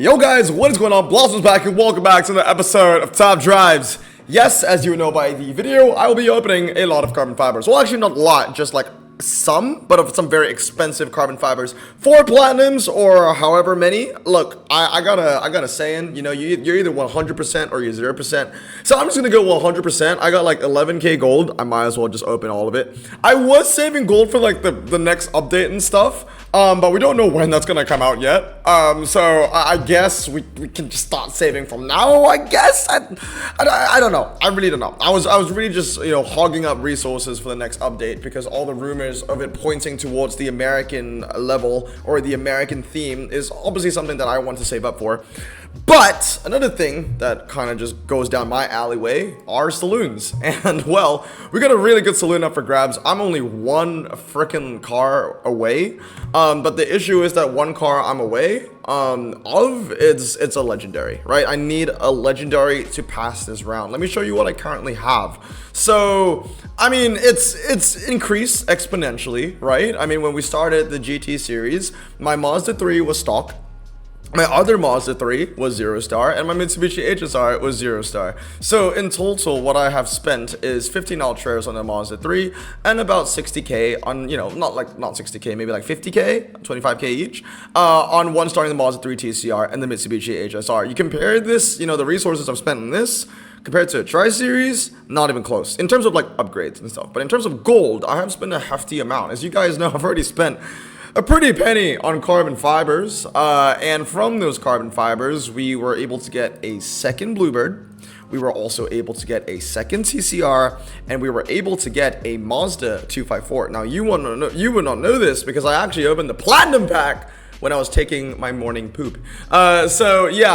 Yo guys, what is going on? Blossom's back and welcome back to another episode of Top Drives. Yes, as you know by the video, I will be opening a lot of carbon fibers. Well, actually not a lot, just like some, but of some very expensive carbon fibers. 4 platinums or however many. Look, I got a saying, you know, you're either 100% or you're 0%. So I'm just gonna go 100%. I got like 11k gold. I might as well just open all of it. I was saving gold for like the next update and stuff. But we don't know when that's gonna come out yet. So I guess we can just start saving from now, I guess. I don't know. I really don't know. I was really just, you know, hogging up resources for the next update because all the rumors of it pointing towards the American level or the American theme is obviously something that I want to save up for. But another thing that kind of just goes down my alleyway are saloons. And well, we got a really good saloon up for grabs. I'm only one freaking car away. But the issue is that one car I'm away it's a legendary, right? I need a legendary to pass this round. Let me show you what I currently have. So, I mean, it's increased exponentially, right? I mean, when we started the GT series, my Mazda 3 was stock. My other Mazda 3 was 0-star, and my Mitsubishi HSR was 0-star. So in total, what I have spent is 15 Ultras on the Mazda 3, and about 60k on, you know, not 60k, maybe like 50k, 25k each, on one star in the Mazda 3 TCR and the Mitsubishi HSR. You compare this, you know, the resources I've spent on this, compared to a Tri-Series, not even close. In terms of like upgrades and stuff. But in terms of gold, I have spent a hefty amount. As you guys know, I've already spent a pretty penny on carbon fibers, and from those carbon fibers, we were able to get a second Bluebird. We were also able to get a second TCR, and we were able to get a Mazda 254. Now, you would not know this because I actually opened the Platinum pack when I was taking my morning poop. So yeah,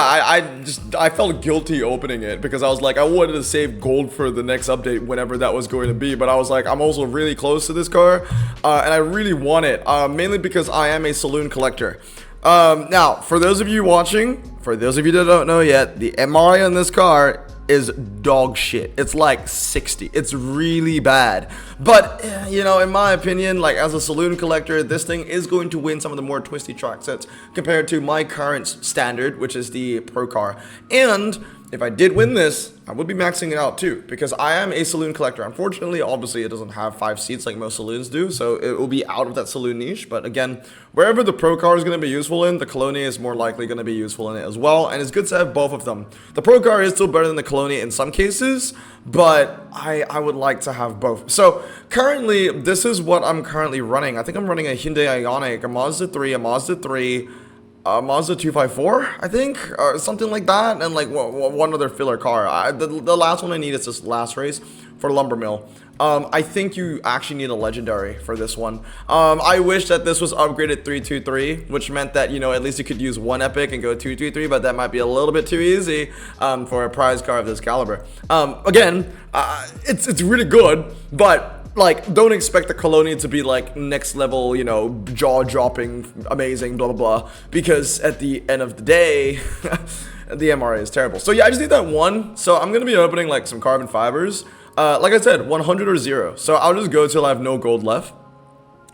I felt guilty opening it because I was like, I wanted to save gold for the next update whenever that was going to be, but I was like, I'm also really close to this car, and I really want it, mainly because I am a saloon collector. Now, for those of you watching, for those of you that don't know yet, the MRI on this car is dog shit. It's like 60. It's really bad. But, you know, in my opinion, like as a saloon collector, this thing is going to win some of the more twisty track sets compared to my current standard, which is the Pro car. And if I did win this, I would be maxing it out too, because I am a saloon collector. Unfortunately, obviously, it doesn't have 5 seats like most saloons do, so it will be out of that saloon niche. But again, wherever the Pro car is going to be useful in, the Colonia is more likely going to be useful in it as well, and it's good to have both of them. The Pro car is still better than the Colonia in some cases, but I would like to have both. So currently, this is what I'm currently running. I think I'm running a Hyundai Ioniq, a Mazda 3, a Mazda 3, Mazda 254, I think, or something like that, and like one other filler car. The last one I need is this last race for Lumber Mill. I think you actually need a legendary for this one. I wish that this was upgraded 323, which meant that, you know, at least you could use one epic and go 223, but that might be a little bit too easy for a prize car of this caliber. Again, it's really good, but like, don't expect the Colonia to be like next level, you know, jaw-dropping, amazing, blah, blah, blah. Because at the end of the day, the MRA is terrible. So yeah, I just need that one. So I'm going to be opening like some carbon fibers. Like I said, 100 or 0. So I'll just go till I have no gold left.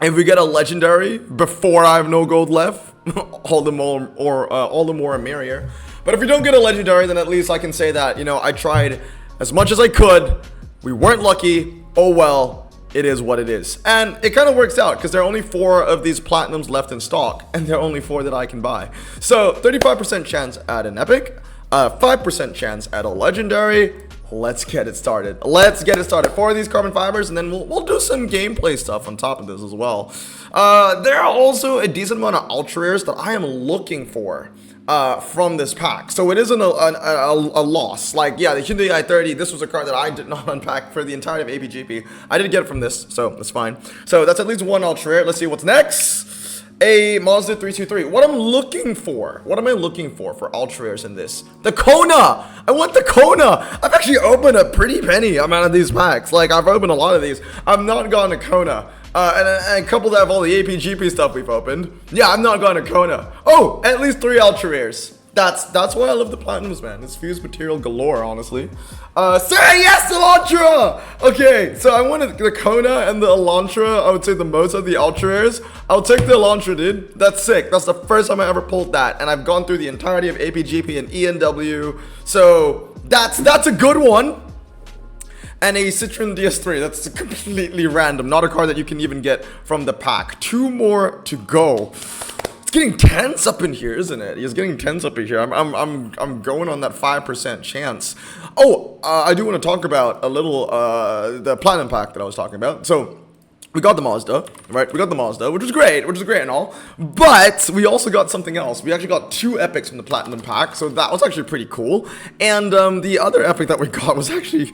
If we get a legendary before I have no gold left, all the more a merrier. But if we don't get a legendary, then at least I can say that, you know, I tried as much as I could. We weren't lucky. Oh well. It is what it is. And it kind of works out because there are only 4 of these platinums left in stock, and there are only 4 that I can buy. So 35% chance at an epic, 5% chance at a legendary. Let's get it started. Let's get it started. 4 of these carbon fibers, and then we'll do some gameplay stuff on top of this as well. There are also a decent amount of ultra rares that I am looking for from this pack, so it isn't a loss. Like, yeah, the Hyundai i30, this was a car that I did not unpack for the entirety of APGP. I did get it from this, so that's fine. So that's at least 1 ultra rare. Let's see what's next. A Mazda 323. What I'm looking for, what am I looking for ultra rares in this? The Kona. I want the Kona. I've actually opened a pretty penny amount of these packs. Like, I've opened a lot of these. I've not gotten a Kona. And couple that with all the APGP stuff we've opened. Yeah, I'm not going to Kona. Oh, at least 3 ultra rares. That's why I love the Platinums, man. It's fused material galore, honestly. Say yes, Elantra! Okay, so I wanted the Kona and the Elantra. I would say the most of the Ultra Rares. I'll take the Elantra, dude. That's sick. That's the first time I ever pulled that. And I've gone through the entirety of APGP and ENW. So that's a good one. And a Citroen DS3. That's completely random. Not a card that you can even get from the pack. 2 more to go. Getting tense up in here, isn't it? He's getting tense up in here. I'm going on that 5% chance. Oh, I do want to talk about a little the platinum pack that I was talking about. So we got the Mazda, right? We got the Mazda, which is great and all. But we also got something else. We actually got 2 epics from the platinum pack, so that was actually pretty cool. And the other epic that we got was actually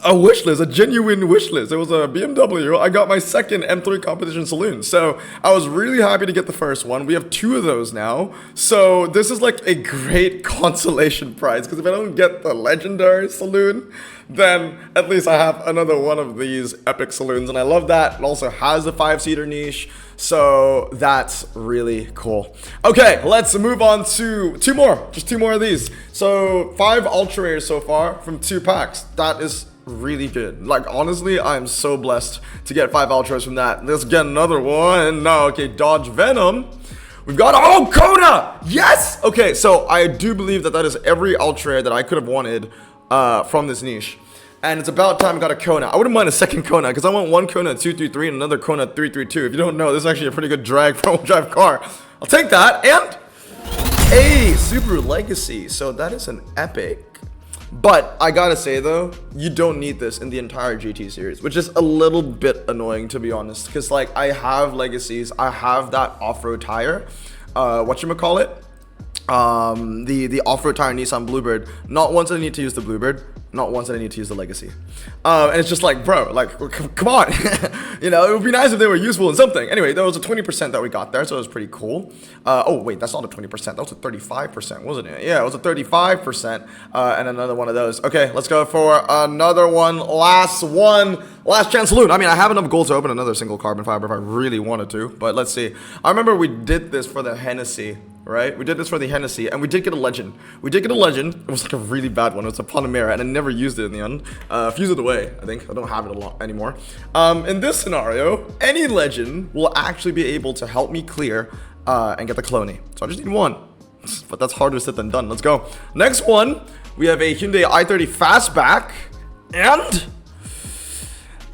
a wish list, a genuine wish list. It was a BMW. I got my second M3 competition saloon, so I was really happy to get the first one. We have 2 of those now, so this is like a great consolation prize, because if I don't get the legendary saloon, then at least I have another one of these epic saloons, and I love that. It also has a 5-seater niche, so that's really cool. Okay, let's move on to 2 more, just 2 more of these. So 5 Ultra Rares so far from 2 packs. That is really good. Like, honestly, I'm so blessed to get 5 Ultras from that. Let's get another one. No, okay, Dodge Venom. We've got, oh, Kona! Yes! Okay, so I do believe that is every Ultra Rare that I could have wanted from this niche. And it's about time I got a Kona. I wouldn't mind a second Kona, because I want 1 Kona 233 and another Kona 332. If you don't know, this is actually a pretty good drag front-wheel drive car. I'll take that. And a Subaru Legacy. So that is an epic. But I gotta say though, you don't need this in the entire GT series, which is a little bit annoying, to be honest. Because like, I have Legacies, I have that off-road tire, whatchamacallit, the off-road tire Nissan Bluebird. Not once I need to use the Bluebird, not once I need to use the Legacy. And it's just like, bro, like, come on. You know, it would be nice if they were useful in something. Anyway, there was a 20% that we got there, so it was pretty cool. Oh, wait, that's not a 20%. That was a 35%, wasn't it? Yeah, it was a 35%, and another one of those. Okay, let's go for another one. Last chance saloon. I mean, I have enough gold to open another single carbon fiber if I really wanted to, but let's see. I remember we did this for the Hennessy, right? We did this for the Hennessy, and we did get a legend. We did get a legend. It was like a really bad one. It was a Panamera, and I never used it in the end. Fused it away, I think. I don't have it a lot anymore. In this scenario, any legend will actually be able to help me clear and get the Cloney. So I just need 1. But that's harder said than done. Let's go. Next one, we have a Hyundai i30 Fastback and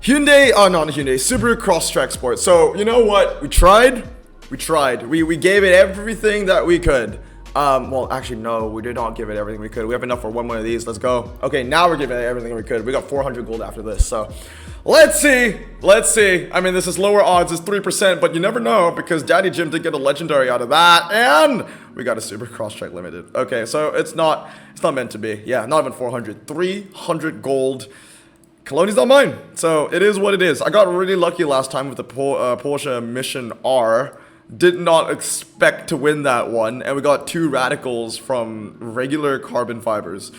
Hyundai, oh no, not Hyundai, Subaru Crosstrek Sport. So you know what? We tried. We gave it everything that we could. Well, actually, no, we did not give it everything we could. We have enough for 1 more of these. Let's go. Okay, now we're giving it everything we could. We got 400 gold after this, so let's see. I mean, this is lower odds, it's 3%, but you never know, because Daddy Jim did get a legendary out of that, and we got a Super Crosstrek Limited. Okay, so it's not meant to be. Yeah, not even 400. 300 gold. Colonie's not mine, so it is what it is. I got really lucky last time with the Porsche Mission R. Did not expect to win that one, and we got 2 radicals from regular carbon fibers,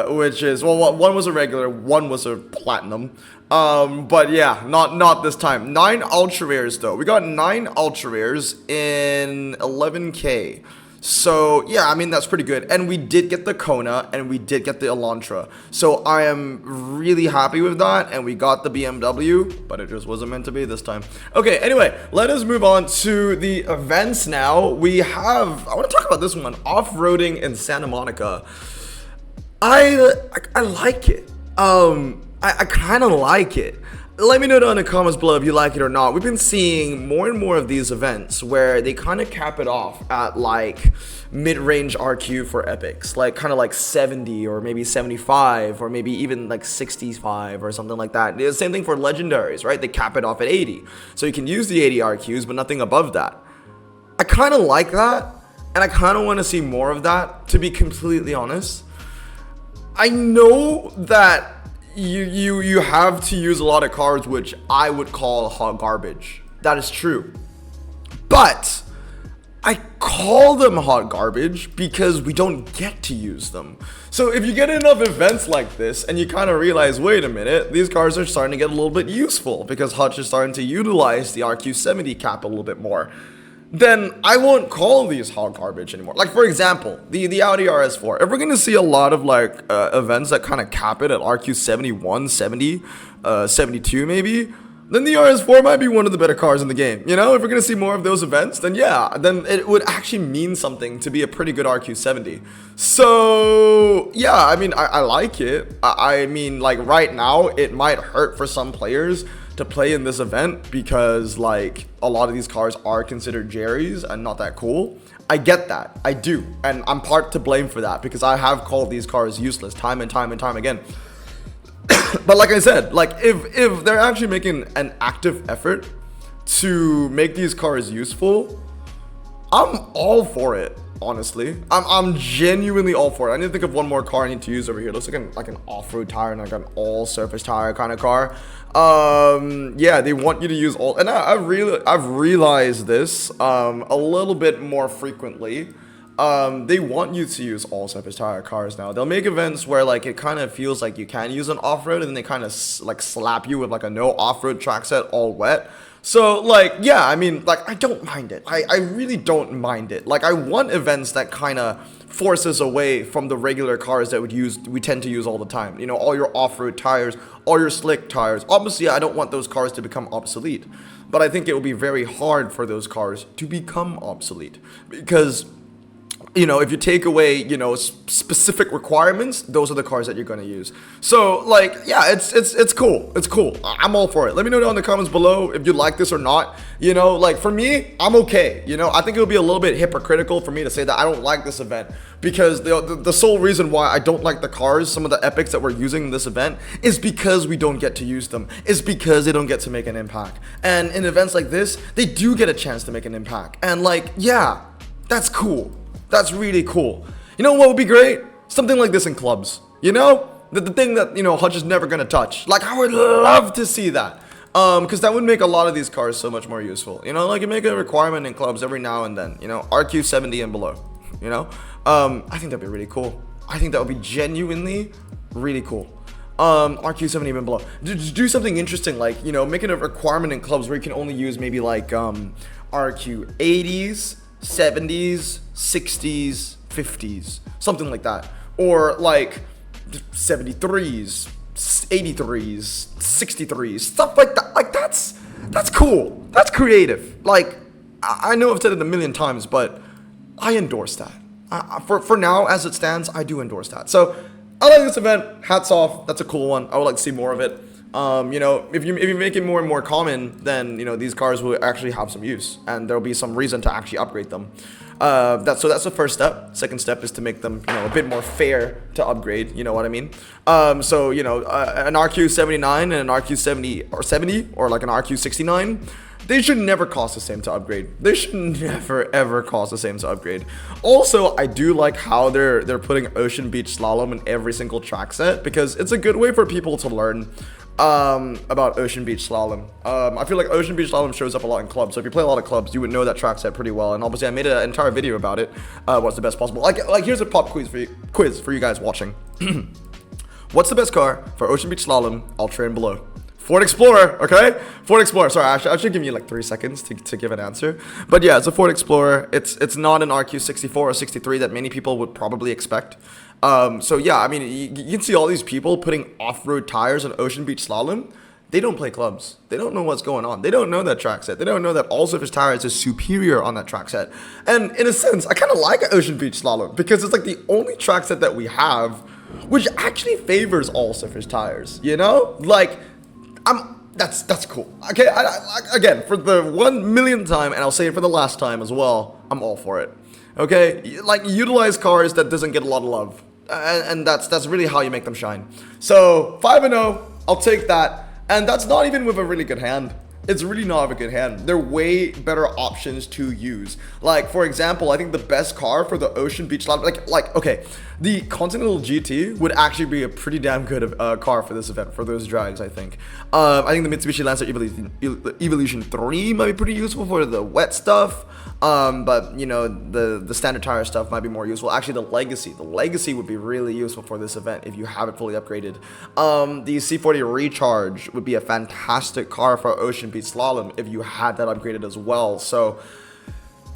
which is, well, one was a regular, one was a platinum, but yeah, not this time. 9 ultra rares though. We got 9 ultra rares in 11k. So yeah, I mean, that's pretty good. And we did get the Kona, and we did get the Elantra. So I am really happy with that. And we got the BMW, but it just wasn't meant to be this time. Okay, anyway, let us move on to the events now. We have, I want to talk about this one, off-roading in Santa Monica. I like it. I kind of like it. Let me know down in the comments below if you like it or not. We've been seeing more and more of these events where they kind of cap it off at like mid-range RQ for epics, like kind of like 70 or maybe 75 or maybe even like 65 or something like that. The same thing for legendaries, right? They cap it off at 80. So you can use the 80 RQs, but nothing above that. I kind of like that, and I kind of want to see more of that, to be completely honest. I know that you have to use a lot of cards which I would call hot garbage. That is true. But I call them hot garbage because we don't get to use them. So if you get enough events like this and you kind of realize, wait a minute, these cards are starting to get a little bit useful because Hutch is starting to utilize the RQ70 cap a little bit more, then I won't call these hot garbage anymore. Like, for example, the Audi RS4. If we're gonna see a lot of like events that kind of cap it at RQ 71, 70, 72 maybe, then the RS4 might be one of the better cars in the game. You know, if we're gonna see more of those events, then yeah, then it would actually mean something to be a pretty good RQ70. So yeah, I mean, I like it. I mean, like right now, it might hurt for some players to play in this event because like a lot of these cars are considered Jerry's and not that cool. I get that, I do, and I'm part to blame for that because I have called these cars useless time and time and time again. But like I said, like if they're actually making an active effort to make these cars useful, I'm all for it. Honestly, I'm genuinely all for it. I need to think of one more car I need to use over here. It looks like an off-road tire and like an all-surface tire kind of car. Yeah, they want you to use all, and I've realized this a little bit more frequently. They want you to use all-surface tire cars now. They'll make events where like it kind of feels like you can use an off-road, and then they kind of like slap you with like a no off-road track set all wet. So like, yeah, I mean, like I don't mind it. I really don't mind it. Like I want events that kind of force us away from the regular cars that we tend to use all the time. You know, all your off-road tires, all your slick tires. Obviously, I don't want those cars to become obsolete, but I think it will be very hard for those cars to become obsolete because, you know, if you take away, you know, specific requirements, those are the cars that you're going to use. So like, yeah, it's cool. It's cool. I'm all for it. Let me know down in the comments below if you like this or not. You know, like for me, I'm okay. You know, I think it would be a little bit hypocritical for me to say that I don't like this event because the sole reason why I don't like the cars, some of the epics that we're using in this event, is because we don't get to use them. It's because they don't get to make an impact. And in events like this, they do get a chance to make an impact. And like, yeah, that's cool. That's really cool. You know what would be great? Something like this in clubs. You know? The thing that, you know, Hutch is never going to touch. Like, I would love to see that. Because that would make a lot of these cars so much more useful. You know, like you make a requirement in clubs every now and then. You know, RQ 70 and below. You know? I think that'd be really cool. I think that would be genuinely really cool. RQ 70 and below. Do something interesting, like, you know, making a requirement in clubs where you can only use maybe like RQ 80s, 70s, 60s, 50s, something like that. Or like 73s, 83s, 63s, stuff like that. Like that's cool. That's creative. Like I know I've said it a million times, but I endorse that. For now, as it stands, I do endorse that. So I like this event. Hats off. That's a cool one. I would like to see more of it. You know, if you make it more and more common, then, you know, these cars will actually have some use and there'll be some reason to actually upgrade them. That's the first step. Second step is to make them, you know, a bit more fair to upgrade. You know what I mean? So, you know, an RQ 79 and an RQ 70 or like an RQ 69, they should never cost the same to upgrade. They should never ever cost the same to upgrade. Also, I do like how they're putting Ocean Beach Slalom in every single track set because it's a good way for people to learn about Ocean Beach Slalom. I feel like Ocean Beach Slalom shows up a lot in clubs, so if you play a lot of clubs, you would know that track set pretty well, and obviously I made an entire video about it, what's the best possible, like here's a pop quiz for you guys watching. What's the best car for Ocean Beach Slalom? I'll train below. Ford Explorer, okay? Ford Explorer. Sorry, I should give you like 3 seconds to give an answer. But yeah, it's a Ford Explorer. It's not an RQ64 or 63 that many people would probably expect. So yeah, I mean, you can see all these people putting off-road tires on Ocean Beach Slalom. They don't play clubs. They don't know what's going on. They don't know that track set. They don't know that all-surface tires is superior on that track set. And in a sense, I kind of like Ocean Beach Slalom because it's like the only track set that we have which actually favors all-surface tires, you know? Like, that's cool. Okay, again, for the 1 millionth time, and I'll say it for the last time as well, I'm all for it. Okay, like utilize cars that doesn't get a lot of love, and that's really how you make them shine. So 5-0, I'll take that, and that's not even with a really good hand. It's really not a good hand. They're way better options to use. Like, for example, I think the best car for the Ocean Beach Slalom, like okay, the Continental GT would actually be a pretty damn good car for this event, for those drags, I think. I think the Mitsubishi Lancer Evolution 3 might be pretty useful for the wet stuff. But, you know, the standard tire stuff might be more useful. Actually, the Legacy would be really useful for this event if you have it fully upgraded. The C40 Recharge would be a fantastic car for Ocean Beach Slalom if you had that upgraded as well. So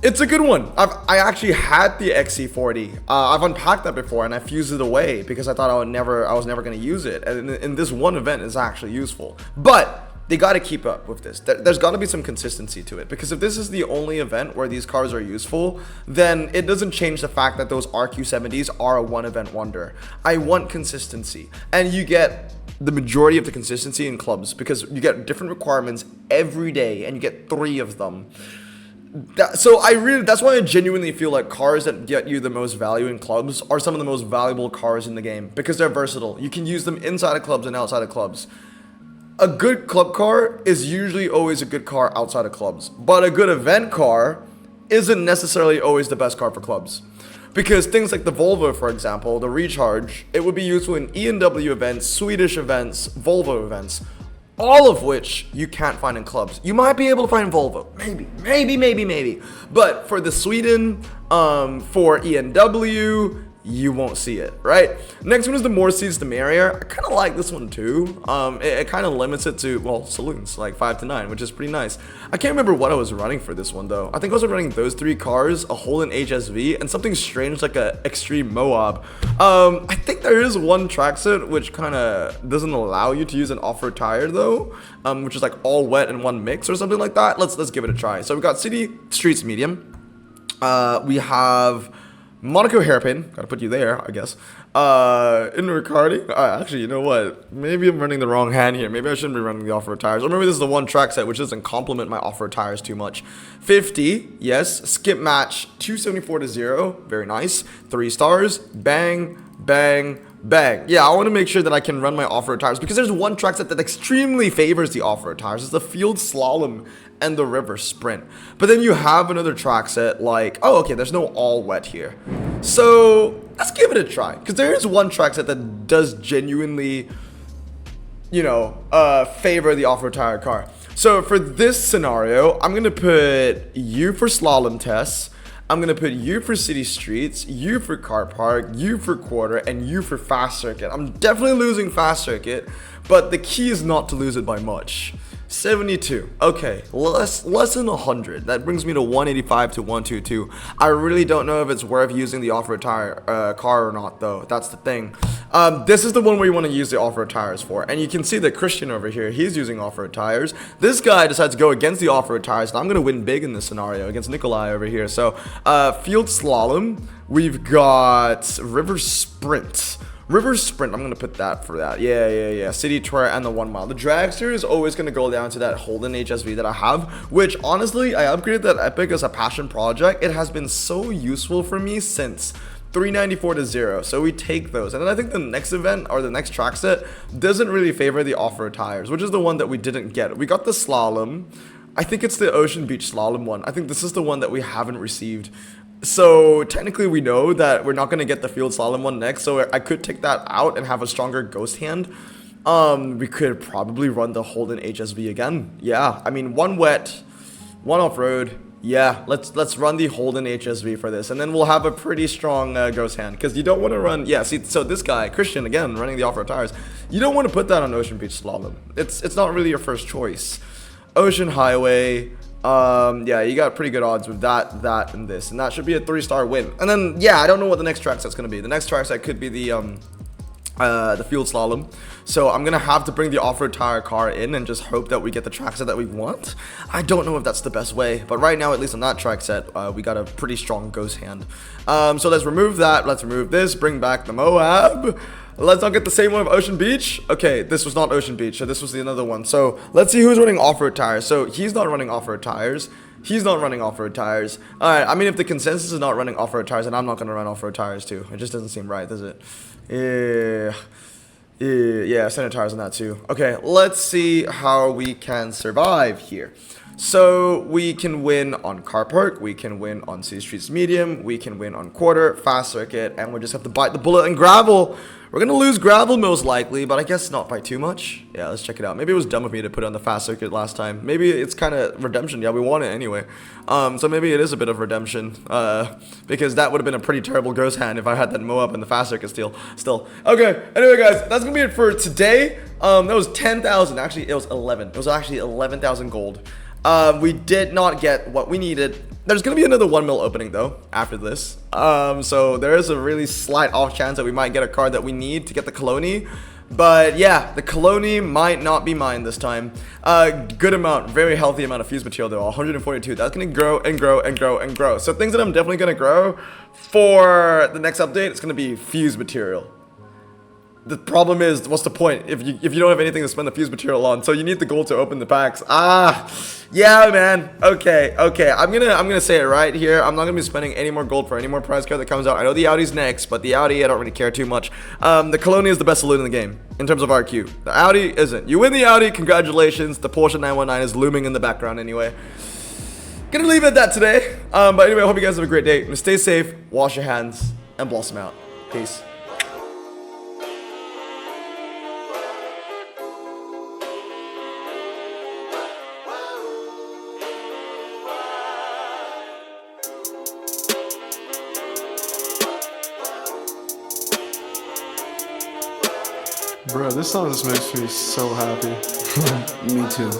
It's a good one. I actually had the XC40. I've unpacked that before and I fused it away because I thought I was never going to use it. And in this one event, it's actually useful. But they got to keep up with this. There's got to be some consistency to it, because if this is the only event where these cars are useful, then it doesn't change the fact that those RQ70s are a one event wonder. I want consistency, and you get the majority of the consistency in clubs because you get different requirements every day and you get 3 of them. That's why I genuinely feel like cars that get you the most value in clubs are some of the most valuable cars in the game, because they're versatile. You can use them inside of clubs and outside of clubs. A good club car is usually always a good car outside of clubs, but a good event car isn't necessarily always the best car for clubs. Because things like the Volvo, for example, the Recharge, it would be useful in E&W events, Swedish events, Volvo events, all of which you can't find in clubs. You might be able to find Volvo, maybe, but for the Sweden, for E&W, you won't see it, right? Next one is the more seats the merrier. I kind of like this one too. It kind of limits it to, well, saloons, like 5 to 9, which is pretty nice. I can't remember what I was running for this one though. I think I was running those 3 cars, a Holden HSV, and something strange like a Extreme Moab. I think there is one track set which kind of doesn't allow you to use an off-road tire though, which is like all wet in one mix or something like that. Let's give it a try. So we got City Streets Medium. We have Monaco Hairpin, gotta put you there, I guess. In Riccardi, actually, you know what? Maybe I'm running the wrong hand here. Maybe I shouldn't be running the off-road tires. Or maybe this is the one track set which doesn't complement my off-road tires too much. 50, yes. Skip match, 274 to 0. Very nice. 3 stars. Bang, bang, bang. Yeah, I want to make sure that I can run my off-road tires, because there's one track set that extremely favors the off-road tires. It's the Field Slalom and the River Sprint. But then you have another track set like, oh, okay, there's no all wet here. So let's give it a try, because there is one track set that does genuinely, you know, favor the off-road tire car. So for this scenario, I'm going to put U for slalom tests. I'm going to put U for city streets, U for car park, U for quarter, and U for fast circuit. I'm definitely losing fast circuit, but the key is not to lose it by much. 72. Okay, less than 100. That brings me to 185 to 122. I really don't know if it's worth using the off-road tire car or not, though. That's the thing. This is the one where you want to use the off-road tires for. And you can see that Christian over here, he's using off-road tires. This guy decides to go against the off-road tires, and I'm going to win big in this scenario against Nikolai over here. So, field slalom. We've got river sprint. River Sprint, I'm going to put that for that. Yeah. City Tour and the 1 mile. The dragster is always going to go down to that Holden HSV that I have, which honestly, I upgraded that Epic as a passion project. It has been so useful for me since 394 to 0. So we take those. And then I think the next event or the next track set doesn't really favor the off-road tires, which is the one that we didn't get. We got the slalom. I think it's the Ocean Beach slalom one. I think this is the one that we haven't received. So technically we know that we're not going to get the field slalom one next, so I could take that out and have a stronger ghost hand. We could probably run the Holden HSV again. Yeah, I mean, 1 wet, 1 off-road. Yeah, let's run the Holden HSV for this, and then we'll have a pretty strong ghost hand, because you don't want to run, yeah, see, so this guy, Christian, again, running the off-road tires, you don't want to put that on Ocean Beach slalom. It's not really your first choice. Ocean Highway, yeah, you got pretty good odds with that, and this, and that should be a 3-star win. And then, yeah, I don't know what the next track set's gonna be. The next track set could be the field slalom. So I'm gonna have to bring the off-road tire car in and just hope that we get the track set that we want. I don't know if that's the best way, but right now, at least on that track set, we got a pretty strong ghost hand. So let's remove that. Let's remove this. Bring back the Moab. Let's not get the same one of Ocean Beach. Okay, this was not Ocean Beach, so this was the another one. So let's see who's running off-road tires. So he's not running off-road tires. He's not running off-road tires. Alright, I mean, if the consensus is not running off-road tires, then I'm not going to run off-road tires too. It just doesn't seem right, does it? Yeah, center tires on that too. Okay, let's see how we can survive here. So we can win on car park, we can win on city streets medium, we can win on quarter, fast circuit, and we just have to bite the bullet and gravel. We're gonna lose gravel most likely, but I guess not by too much. Yeah, let's check it out. Maybe it was dumb of me to put it on the fast circuit last time. Maybe it's kind of redemption. Yeah, we won it anyway. So maybe it is a bit of redemption, because that would have been a pretty terrible ghost hand if I had that Moab in the fast circuit still. Okay, anyway guys, that's gonna be it for today. That was 10,000, actually it was 11. It was actually 11,000 gold. We did not get what we needed There's gonna be another 1 mil opening though after this. So there is a really slight off chance that we might get a card that we need to get the Cologne. But yeah, the Cologne might not be mine this time. Good amount, very healthy amount of fuse material though, 142. That's gonna grow and grow and grow and grow. So things that I'm definitely gonna grow for the next update, it's gonna be fuse material. The problem is, what's the point if you don't have anything to spend the fuse material on? So you need the gold to open the packs. Yeah, man. Okay. I'm gonna say it right here. I'm not gonna be spending any more gold for any more prize card that comes out. I know the Audi's next, but the Audi I don't really care too much. The Cologne is the best salute in the game in terms of RQ. The Audi isn't. You win the Audi, congratulations. The Porsche 919 is looming in the background anyway. Gonna leave it at that today. But anyway, I hope you guys have a great day. Stay safe, wash your hands, and blossom out. Peace. Bro, this song just makes me so happy. Me too.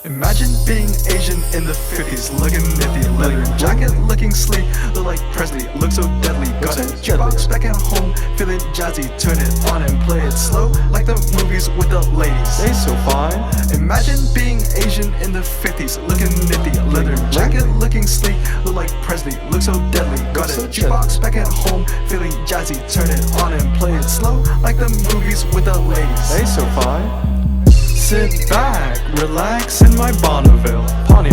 Imagine being Asian in the 50s, looking nifty, leather jacket, looking sleek, look like Presley, look so deadly. Got a jukebox back at home, feeling jazzy, turn it on and play it slow, like the movies with the ladies. They so fine. Imagine being Asian in the 50s, looking nifty, leather jacket, looking sleek, look like Presley, look so deadly. Got a jukebox back at home, feeling jazzy, turn it on and play it slow, like the movies with the ladies. They so fine. Sit back, relax in my Bonneville.